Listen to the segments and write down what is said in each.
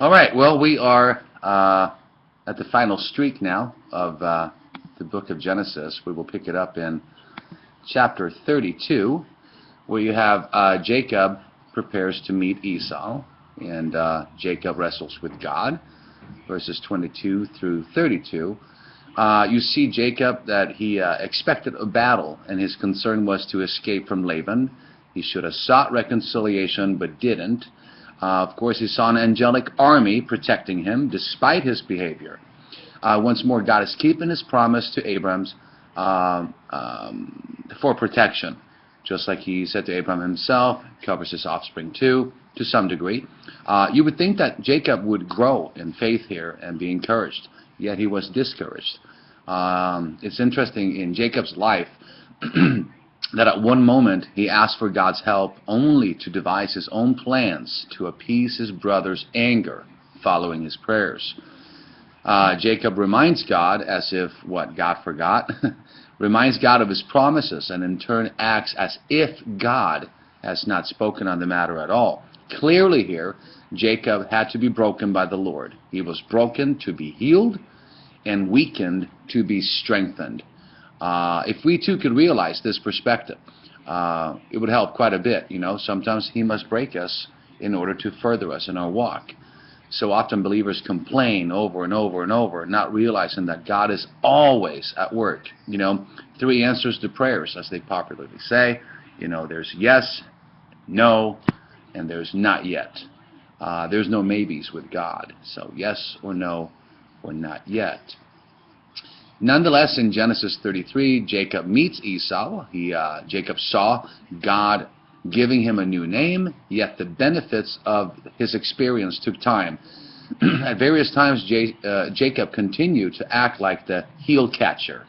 All right, well, we are at the final streak now of the book of Genesis. We will pick it up in chapter 32, where you have Jacob prepares to meet Esau, and Jacob wrestles with God, verses 22 through 32. You see Jacob that he expected a battle, and his concern was to escape from Laban. He should have sought reconciliation, but didn't. Of course, he saw an angelic army protecting him despite his behavior. Once more, God is keeping his promise to Abraham for protection. Just like he said to Abraham himself, covers his offspring too, to some degree. You would think that Jacob would grow in faith here and be encouraged, yet he was discouraged. It's interesting in Jacob's life that at one moment he asked for God's help only to devise his own plans to appease his brother's anger following his prayers. Jacob reminds God, as if, God forgot? Reminds God of his promises, and in turn acts as if God has not spoken on the matter at all. Clearly here, Jacob had to be broken by the Lord. He was broken to be healed and weakened to be strengthened. If we too could realize this perspective, it would help quite a bit. Sometimes he must break us in order to further us in our walk. So often believers complain over and over and over, not realizing that God is always at work. 3 answers to prayers, as they popularly say. There's yes, no, and there's not yet. There's no maybes with God. So yes or no or not yet. Nonetheless, in Genesis 33, Jacob meets Esau. Jacob saw God giving him a new name, yet the benefits of his experience took time. At various times, Jacob continued to act like the heel catcher,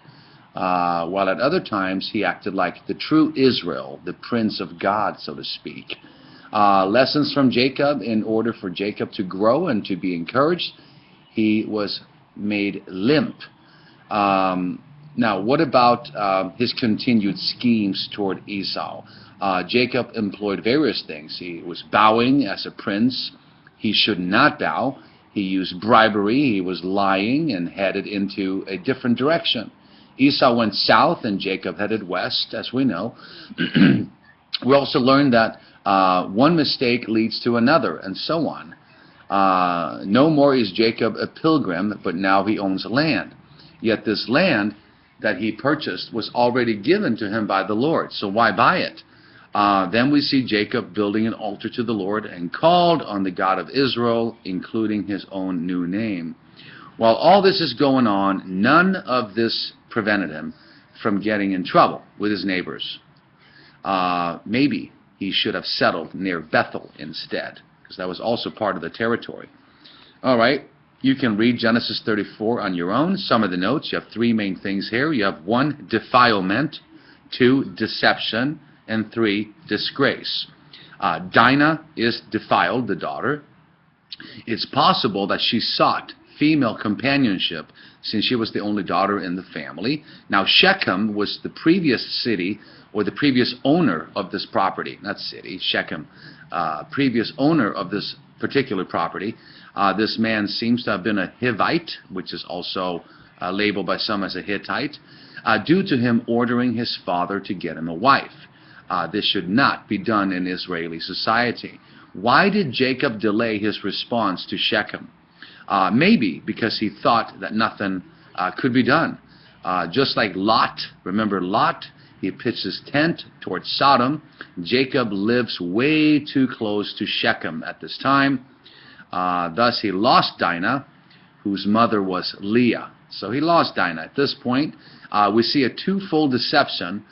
while at other times he acted like the true Israel, the prince of God, so to speak. Lessons from Jacob: in order for Jacob to grow and to be encouraged, he was made limp. Now, what about his continued schemes toward Esau? Jacob employed various things. He was bowing as a prince. He should not bow. He used bribery. He was lying and headed into a different direction. Esau went south and Jacob headed west, as we know. We also learned that one mistake leads to another, and so on. No more is Jacob a pilgrim, but now he owns land. Yet this land that he purchased was already given to him by the Lord, so why buy it? Then we see Jacob building an altar to the Lord and called on the God of Israel, including his own new name. While all this is going on, none of this prevented him from getting in trouble with his neighbors. Maybe he should have settled near Bethel instead, because that was also part of the territory. All right. You can read Genesis 34 on your own. Some of the notes, you have 3 main things here. You have 1, defilement, 2, deception, and 3, disgrace. Dinah is defiled, the daughter. It's possible that she sought female companionship since she was the only daughter in the family. Now, Shechem was the previous city, or the previous owner of this property. Not city, Shechem. Previous owner of this particular property. This man seems to have been a Hivite, which is also labeled by some as a Hittite, due to him ordering his father to get him a wife. This should not be done in Israeli society. Why did Jacob delay his response to Shechem? Maybe because he thought that nothing could be done. Just like Lot, remember Lot? He pitched his tent towards Sodom. Jacob lives way too close to Shechem at this time. Thus he lost Dinah, whose mother was Leah. So he lost Dinah. At this point, we see a twofold deception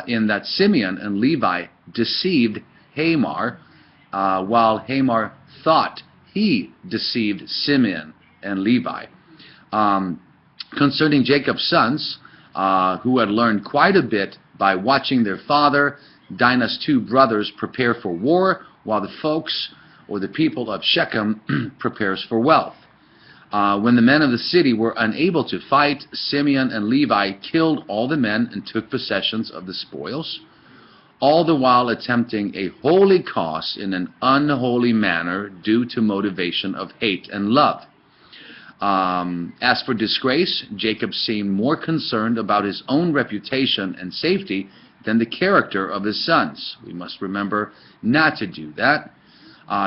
in that Simeon and Levi deceived Hamor, while Hamor thought he deceived Simeon and Levi. Concerning Jacob's sons, who had learned quite a bit by watching their father, Dinah's 2 brothers prepare for war, while the folks, or the people of Shechem, prepares for wealth. When the men of the city were unable to fight, Simeon and Levi killed all the men and took possessions of the spoils. all the while attempting a holy cause in an unholy manner due to motivation of hate and love. As for disgrace, Jacob seemed more concerned about his own reputation and safety than the character of his sons. We must remember not to do that.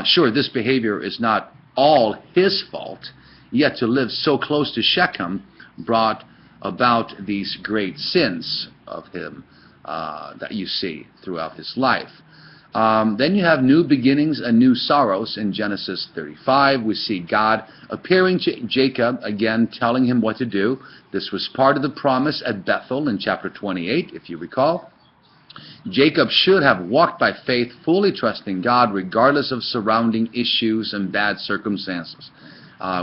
Sure, this behavior is not all his fault, yet to live so close to Shechem brought about these great sins of him that you see throughout his life. Then you have new beginnings and new sorrows in Genesis 35. We see God appearing to Jacob, again telling him what to do. This was part of the promise at Bethel in chapter 28, if you recall. Jacob should have walked by faith, fully trusting God, regardless of surrounding issues and bad circumstances.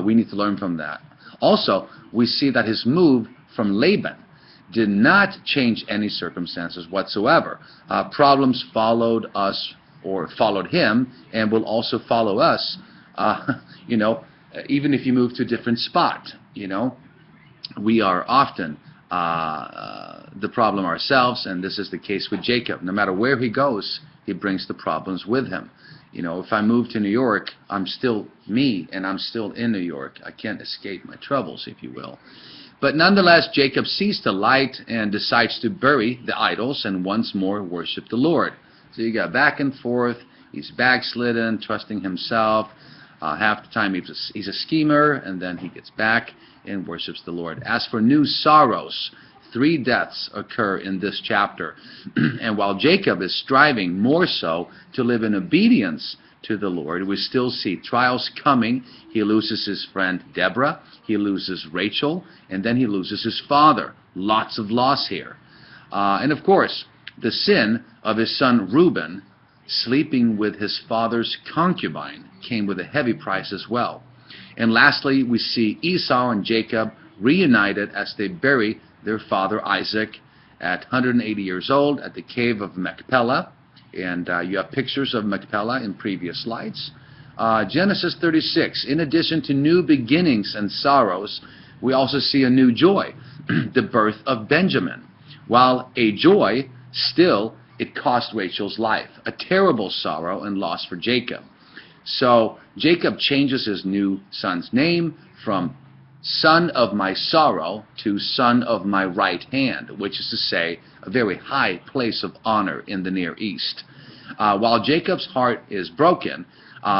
We need to learn from that. Also, we see that his move from Laban did not change any circumstances whatsoever. Problems followed us, or followed him, and will also follow us, even if you move to a different spot. We are often the problem ourselves, and this is the case with Jacob. No matter where he goes, he brings the problems with him. If I move to New York, I'm still me, and I'm still in New York. I can't escape my troubles, if you will. But nonetheless, Jacob sees the light and decides to bury the idols and once more worship the Lord. So you got back and forth. He's backslidden, trusting himself. Half the time he's a schemer, and then he gets back and worships the Lord. As for new sorrows, 3 deaths occur in this chapter. And while Jacob is striving more so to live in obedience to the Lord, we still see trials coming. He loses his friend Deborah, he loses Rachel, and then he loses his father. Lots of loss here. And of course, the sin of his son Reuben, sleeping with his father's concubine, came with a heavy price as well. And lastly, we see Esau and Jacob reunited as they bury their father Isaac at 180 years old at the cave of Machpelah. And you have pictures of Machpelah in previous slides. Genesis 36, in addition to new beginnings and sorrows, we also see a new joy, the birth of Benjamin. While a joy, still it cost Rachel's life, a terrible sorrow and loss for Jacob. So Jacob changes his new son's name from son of my sorrow to son of my right hand, which is to say, a very high place of honor in the Near East. While Jacob's heart is broken,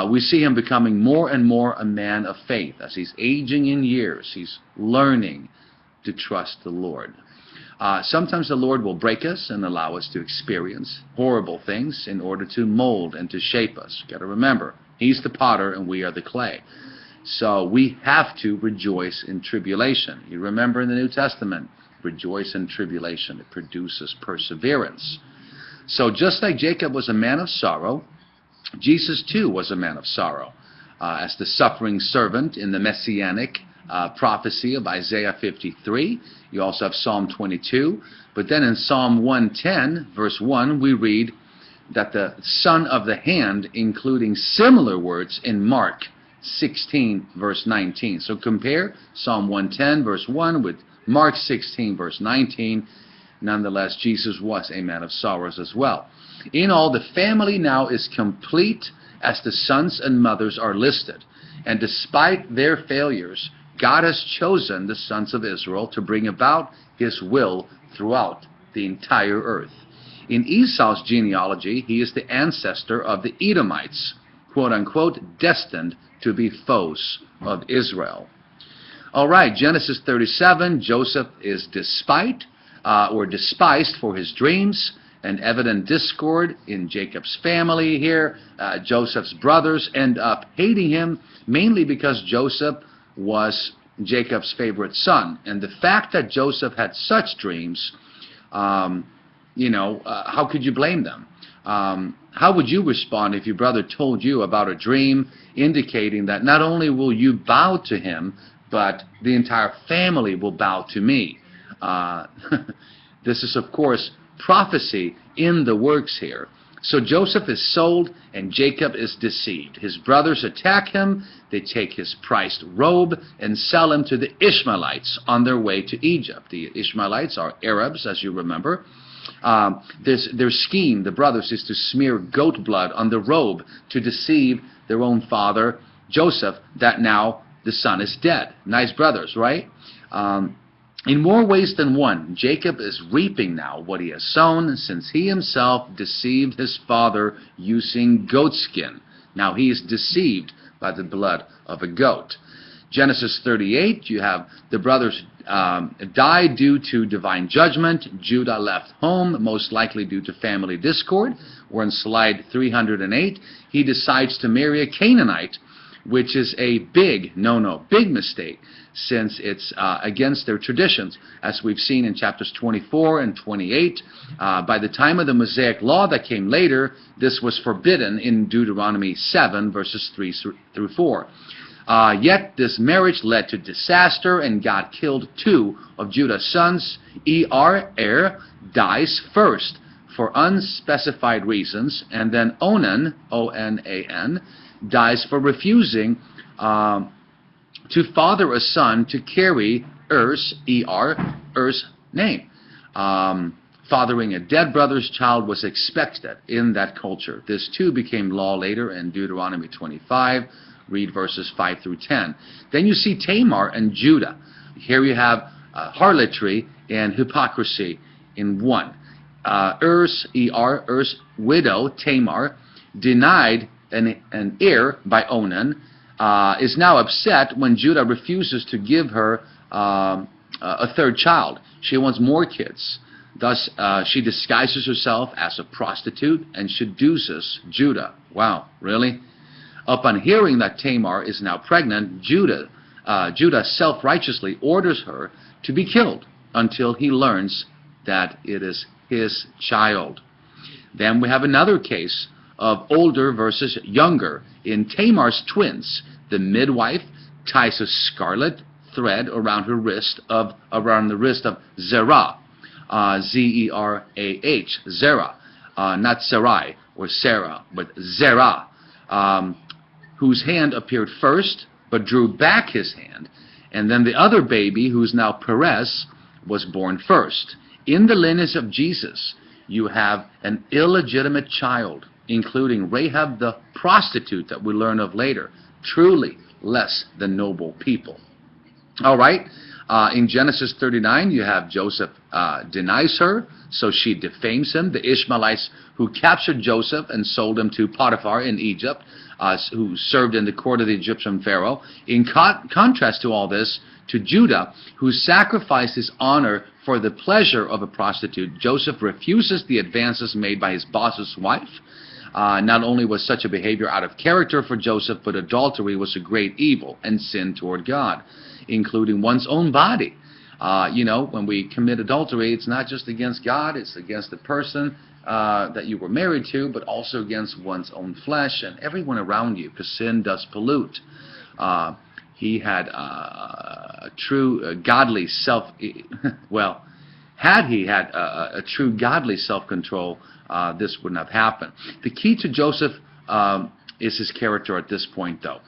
we see him becoming more and more a man of faith. As he's aging in years, he's learning to trust the Lord. Sometimes the Lord will break us and allow us to experience horrible things in order to mold and to shape us. You've got to remember, he's the potter and we are the clay. So we have to rejoice in tribulation. You remember in the New Testament, rejoice in tribulation. It produces perseverance. So just like Jacob was a man of sorrow, Jesus too was a man of sorrow. As the suffering servant in the messianic prophecy of Isaiah 53. You also have Psalm 22. But then in Psalm 110, verse 1, we read that the son of the hand, including similar words in Mark 16, verse 19. So compare Psalm 110, verse 1 with Mark 16, verse 19. Nonetheless, Jesus was a man of sorrows as well. In all, the family now is complete as the sons and mothers are listed. And despite their failures, God has chosen the sons of Israel to bring about his will throughout the entire earth. In Esau's genealogy, he is the ancestor of the Edomites, quote-unquote, destined to be foes of Israel. All right, Genesis 37, Joseph is despised for his dreams, and evident discord in Jacob's family here. Joseph's brothers end up hating him, mainly because Joseph was Jacob's favorite son. And the fact that Joseph had such dreams, how could you blame them? How would you respond if your brother told you about a dream indicating that not only will you bow to him, but the entire family will bow to me? This is, of course, prophecy in the works here. So Joseph is sold and Jacob is deceived. His brothers attack him. They take his prized robe and sell him to the Ishmaelites on their way to Egypt. The Ishmaelites are Arabs, as you remember. Their scheme, the brothers, is to smear goat blood on the robe to deceive their own father, Joseph, that now the son is dead. Nice brothers, right? In more ways than one, Jacob is reaping now what he has sown, since he himself deceived his father using goatskin. Now he is deceived by the blood of a goat. Genesis 38, you have the brothers died due to divine judgment. Judah left home, most likely due to family discord. We're in slide 308. He decides to marry a Canaanite, which is a big mistake, since it's against their traditions, as we've seen in chapters 24 and 28. By the time of the Mosaic Law that came later, this was forbidden in Deuteronomy 7, verses 3 through 4. Yet this marriage led to disaster, and God killed 2 of Judah's sons. Er dies first for unspecified reasons, and then Onan, O-N-A-N, dies for refusing to father a son to carry Er's name. Fathering a dead brother's child was expected in that culture. This too became law later in Deuteronomy 25. Read verses 5 through 10. Then you see Tamar and Judah. Here you have harlotry and hypocrisy in one. Er's widow, Tamar, denied an heir by Onan, is now upset when Judah refuses to give her a third child. She wants more kids. Thus, she disguises herself as a prostitute and seduces Judah. Wow, really? Upon hearing that Tamar is now pregnant, Judah self-righteously orders her to be killed until he learns that it is his child. Then we have another case of older versus younger. In Tamar's twins, the midwife ties a scarlet thread around the wrist of Zerah, Z-E-R-A-H, Zerah, not Sarai or Sarah, but Zerah, whose hand appeared first, but drew back his hand. And then the other baby, who's now Perez, was born first. In the lineage of Jesus, you have an illegitimate child, including Rahab the prostitute that we learn of later. Truly less than noble people. All right, in Genesis 39, you have Joseph denies her, so she defames him. The Ishmaelites who captured Joseph and sold him to Potiphar in Egypt, who served in the court of the Egyptian Pharaoh. In contrast to all this, to Judah, who sacrificed his honor for the pleasure of a prostitute, Joseph refuses the advances made by his boss's wife. Not only was such a behavior out of character for Joseph, but adultery was a great evil and sin toward God, including one's own body. When we commit adultery, it's not just against God, it's against the person that you were married to, but also against one's own flesh and everyone around you, because sin does pollute. He had a true godly had he had a true godly self-control, this wouldn't have happened. The key to Joseph is his character at this point, though.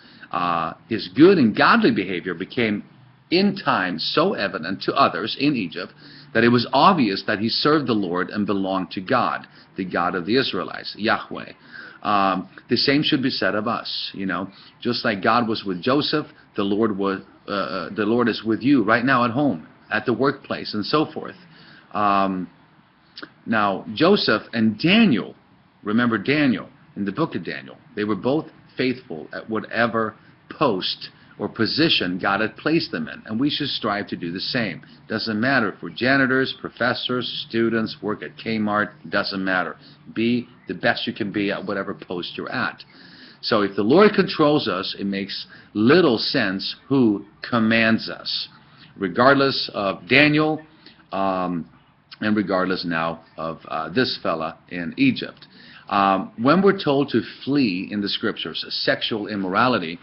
His good and godly behavior became in time so evident to others in Egypt that it was obvious that he served the Lord and belonged to God, the God of the Israelites, Yahweh. The same should be said of us. Just like God was with Joseph, the Lord is with you right now at home, at the workplace, and so forth. Now, Joseph and Daniel, remember Daniel in the book of Daniel, they were both faithful at whatever post or position God had placed them in, and we should strive to do the same. Doesn't matter if we're janitors, professors, students, work at Kmart, doesn't matter. Be the best you can be at whatever post you're at. So if the Lord controls us, it makes little sense who commands us, regardless of Daniel, and regardless now of this fella in Egypt. When we're told to flee in the scriptures sexual immorality,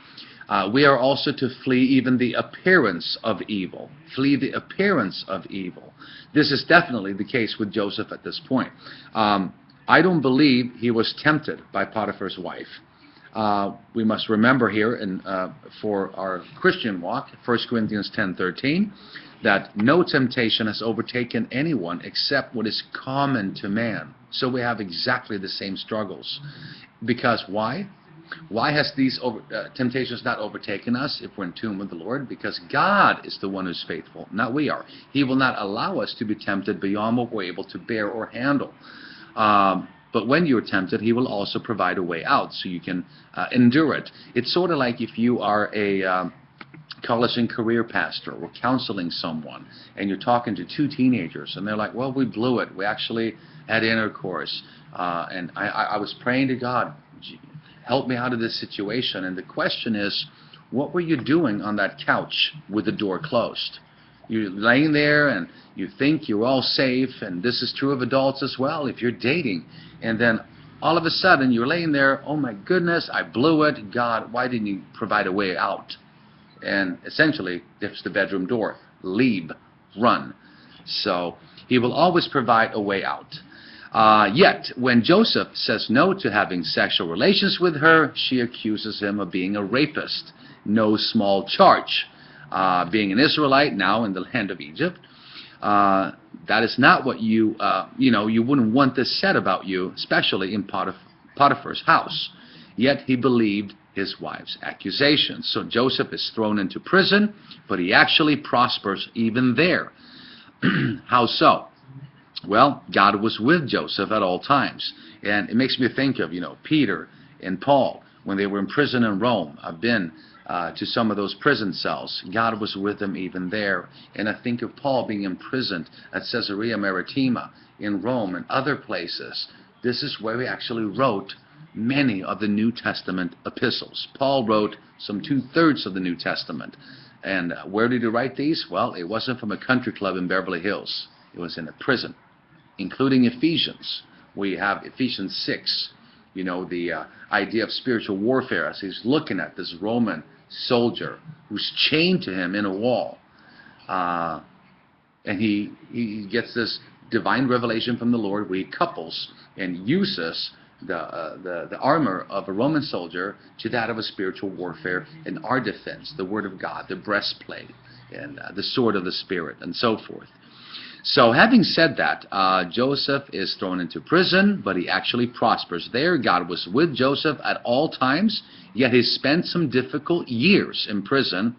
we are also to flee even the appearance of evil. Flee the appearance of evil. This is definitely the case with Joseph at this point. I don't believe he was tempted by Potiphar's wife. We must remember here, for our Christian walk, 1 Corinthians 10:13, that no temptation has overtaken anyone except what is common to man. So we have exactly the same struggles. Because why? Why has these temptations not overtaken us if we're in tune with the Lord? Because God is the one who's faithful, not we are. He will not allow us to be tempted beyond what we're able to bear or handle. But when you're tempted, He will also provide a way out so you can endure it. It's sort of like if you are a college and career pastor or counseling someone, and you're talking to two teenagers, and they're like, well, we blew it. We actually had intercourse, and I was praying to God, help me out of this situation. And the question is, what were you doing on that couch with the door closed? You're laying there and you think you're all safe, and this is true of adults as well. If you're dating, and then all of a sudden you're laying there, oh my goodness, I blew it. God, why didn't you provide a way out? And essentially, there's the bedroom door. Leave, run. So He will always provide a way out. Yet, when Joseph says no to having sexual relations with her, she accuses him of being a rapist. No small charge. Being an Israelite now in the land of Egypt, that is not what you wouldn't want this said about you, especially in Potiphar's house. Yet he believed his wife's accusations. So Joseph is thrown into prison, but he actually prospers even there. How so? Well, God was with Joseph at all times. And it makes me think of, Peter and Paul when they were in prison in Rome. I've been to some of those prison cells. God was with them even there. And I think of Paul being imprisoned at Caesarea Maritima in Rome and other places. This is where he actually wrote many of the New Testament epistles. Paul wrote some 2/3 of the New Testament. And where did he write these? Well, it wasn't from a country club in Beverly Hills. It was in a prison, including Ephesians. We have Ephesians 6, the idea of spiritual warfare, as he's looking at this Roman soldier who's chained to him in a wall. And he gets this divine revelation from the Lord where he couples and uses the armor of a Roman soldier to that of a spiritual warfare in our defense, the Word of God, the breastplate, and the sword of the Spirit, and so forth. So having said that, Joseph is thrown into prison, but he actually prospers there. God was with Joseph at all times, yet he spent some difficult years in prison,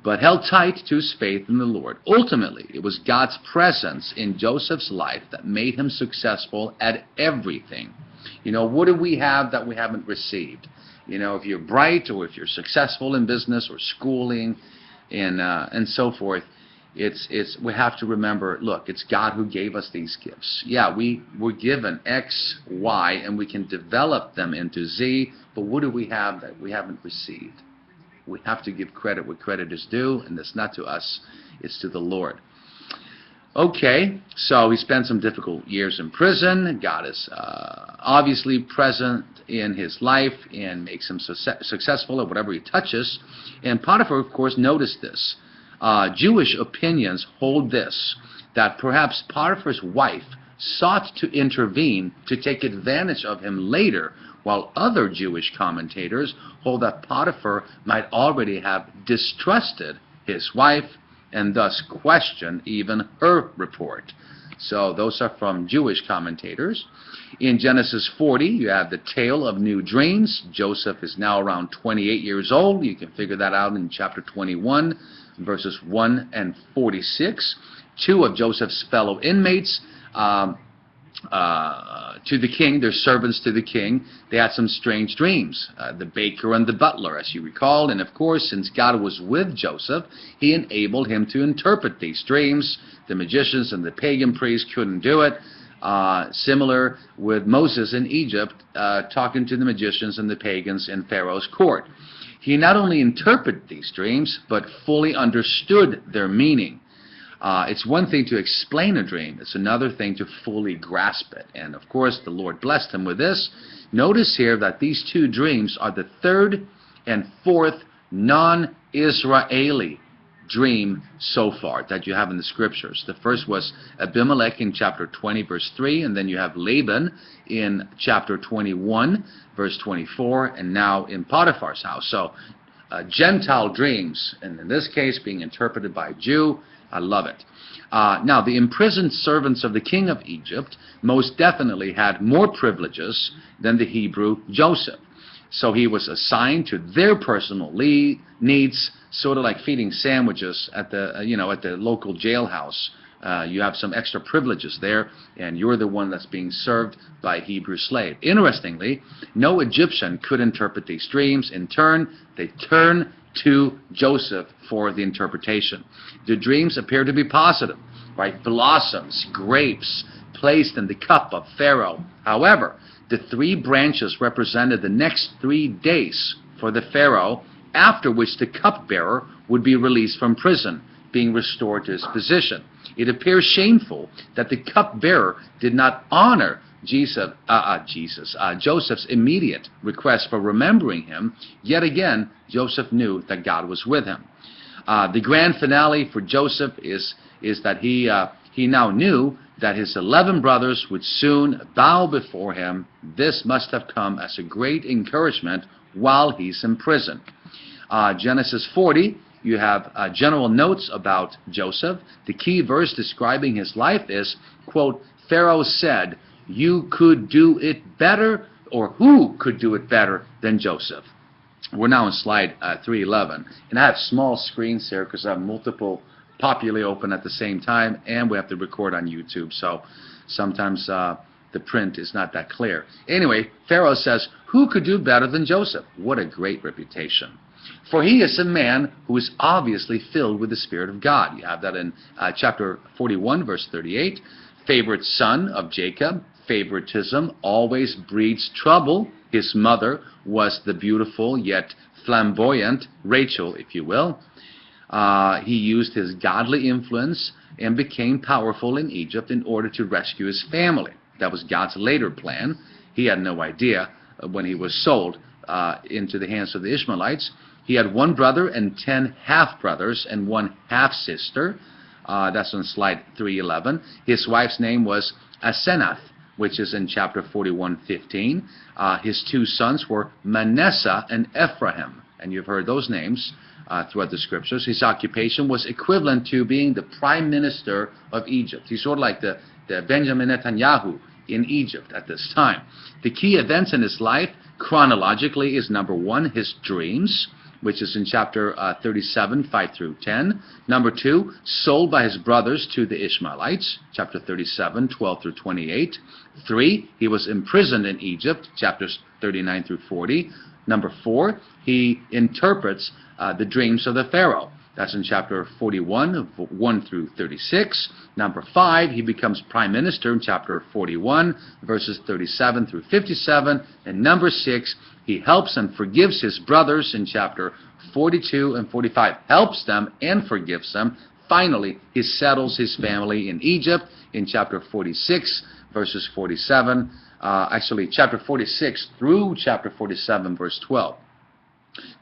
but held tight to his faith in the Lord. Ultimately, it was God's presence in Joseph's life that made him successful at everything. What do we have that we haven't received? If you're bright, or if you're successful in business or schooling and so forth, we have to remember, look, it's God who gave us these gifts. Yeah, we were given X, Y, and we can develop them into Z, but what do we have that we haven't received? We have to give credit where credit is due, and it's not to us, it's to the Lord. Okay, so he spent some difficult years in prison. God is obviously present in his life and makes him successful at whatever he touches. And Potiphar, of course, noticed this. Jewish opinions hold this, that perhaps Potiphar's wife sought to intervene to take advantage of him later, while other Jewish commentators hold that Potiphar might already have distrusted his wife and thus questioned even her report. So those are from Jewish commentators. In Genesis 40, you have the tale of new dreams. Joseph is now around 28 years old. You can figure that out in chapter 21, verses 1 and 46. Two of Joseph's fellow inmates to the king, their servants to the king, they had some strange dreams. The baker and the butler, as you recall. And of course, since God was with Joseph, he enabled him to interpret these dreams. The magicians and the pagan priests couldn't do it. Similar with Moses in Egypt, talking to the magicians and the pagans in Pharaoh's court. He not only interpreted these dreams, but fully understood their meaning. It's one thing to explain a dream. It's another thing to fully grasp it. And of course, the Lord blessed him with this. Notice here that these two dreams are the third and fourth non-Israeli dream so far that you have in the scriptures. The first was Abimelech in chapter 20, verse 3, and then you have Laban in chapter 21, verse 24, and now in Potiphar's house. So Gentile dreams, and in this case being interpreted by a Jew. I love it. Now, the imprisoned servants of the king of Egypt most definitely had more privileges than the Hebrew Joseph. So he was assigned to their personal needs, sort of like feeding sandwiches at the at the local jailhouse. You have some extra privileges there, and you're the one that's being served by a Hebrew slave. Interestingly, no Egyptian could interpret these dreams. In turn, they turn to Joseph for the interpretation. The dreams appear to be positive, right? Blossoms, grapes, placed in the cup of Pharaoh. However, the three branches represented the next 3 days for the Pharaoh, after which the cupbearer would be released from prison, being restored to his position. It appears shameful that the cupbearer did not honor Joseph's immediate request for remembering him. Yet again, Joseph knew that God was with him. The grand finale for Joseph is that he now knew that his 11 brothers would soon bow before him. This must have come as a great encouragement while he's in prison. Genesis 40, you have general notes about Joseph. The key verse describing his life is, quote, Pharaoh said, "You could do it better," or who could do it better than Joseph? We're now on slide 311. And I have small screens here because I have multiple popularly open at the same time, and we have to record on YouTube, so sometimes the print is not that clear. Anyway, Pharaoh says, who could do better than Joseph? What a great reputation. For he is a man who is obviously filled with the Spirit of God. You have that in chapter 41, verse 38. Favorite son of Jacob. Favoritism always breeds trouble. His mother was the beautiful yet flamboyant Rachel, if you will. He used his godly influence and became powerful in Egypt in order to rescue his family. That was God's later plan. He had no idea when he was sold into the hands of the Ishmaelites. He had 1 brother and 10 half-brothers and 1 half-sister. That's on slide 311. His wife's name was Asenath, which is in chapter 41:15. His 2 sons were Manasseh and Ephraim, and you've heard those names throughout the scriptures. His occupation was equivalent to being the prime minister of Egypt. He's sort of like the Benjamin Netanyahu in Egypt at this time. The key events in his life, chronologically, is number 1, his dreams, which is in chapter 37, 5 through 10. Number 2, sold by his brothers to the Ishmaelites, chapter 37, 12 through 28. 3, he was imprisoned in Egypt, chapters 39 through 40. Number 4, he interprets the dreams of the Pharaoh. That's in chapter 41, 1 through 36. Number 5, he becomes prime minister in chapter 41, verses 37 through 57. And number 6, he helps and forgives his brothers in chapter 42 and 45. Helps them and forgives them. Finally, he settles his family in Egypt in chapter 46, verses 47. Chapter 46 through chapter 47, verse 12.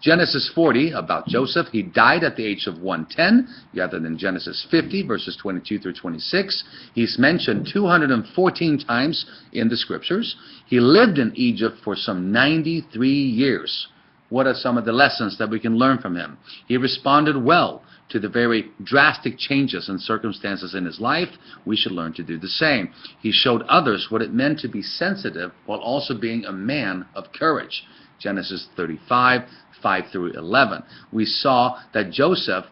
Genesis 40, about Joseph, he died at the age of 110. You have that in Genesis 50, verses 22 through 26. He's mentioned 214 times in the scriptures. He lived in Egypt for some 93 years. What are some of the lessons that we can learn from him? He responded well to the very drastic changes and circumstances in his life. We should learn to do the same. He showed others what it meant to be sensitive while also being a man of courage. Genesis 35, 5 through 11. We saw that Joseph,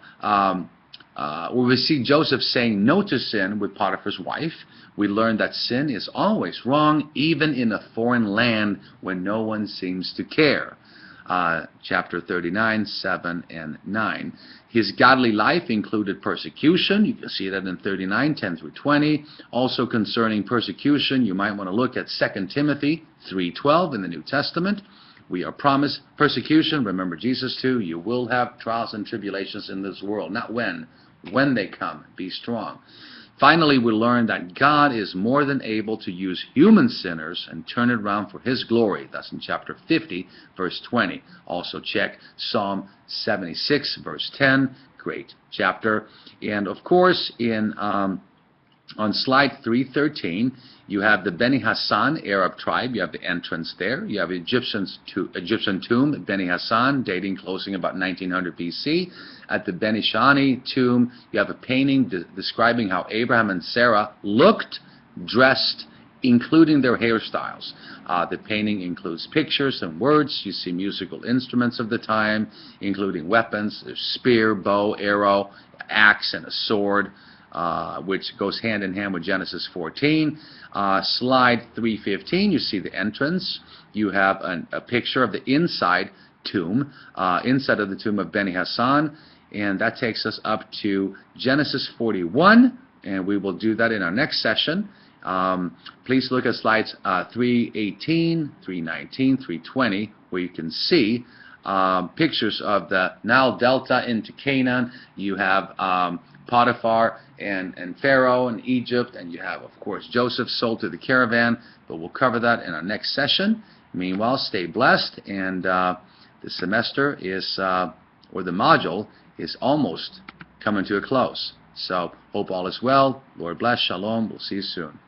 we see Joseph saying no to sin with Potiphar's wife. We learned that sin is always wrong, even in a foreign land when no one seems to care. Chapter 39, 7 and 9. His godly life included persecution. You can see that in 39, 10 through 20. Also concerning persecution, you might want to look at 2 Timothy 3:12 in the New Testament. We are promised persecution. Remember Jesus too. You will have trials and tribulations in this world. Not when they come. Be strong. Finally, we learn that God is more than able to use human sinners and turn it around for His glory. That's in chapter 50, verse 20. Also check Psalm 76, verse 10. great chapter. And of course, on slide 313, you have the Beni Hassan Arab tribe. You have the entrance there. You have Egyptian tomb, Beni Hassan, dating closing about 1900 BC. At the Beni Shani tomb, you have a painting describing how Abraham and Sarah looked, dressed, including their hairstyles. The painting includes pictures and words. You see musical instruments of the time, including weapons. There's spear, bow, arrow, axe, and a sword, which goes hand in hand with Genesis 14. Slide 315, you see the entrance. You have a picture of the inside tomb, inside of the tomb of Beni Hassan, and that takes us up to Genesis 41, and we will do that in our next session. Please look at slides 318, 319, 320, where you can see pictures of the Nile Delta into Canaan. You have Potiphar and Pharaoh in Egypt, and you have, of course, Joseph sold to the caravan, but we'll cover that in our next session. Meanwhile, stay blessed, and the semester is, or the module, is almost coming to a close. So, hope all is well. Lord bless. Shalom. We'll see you soon.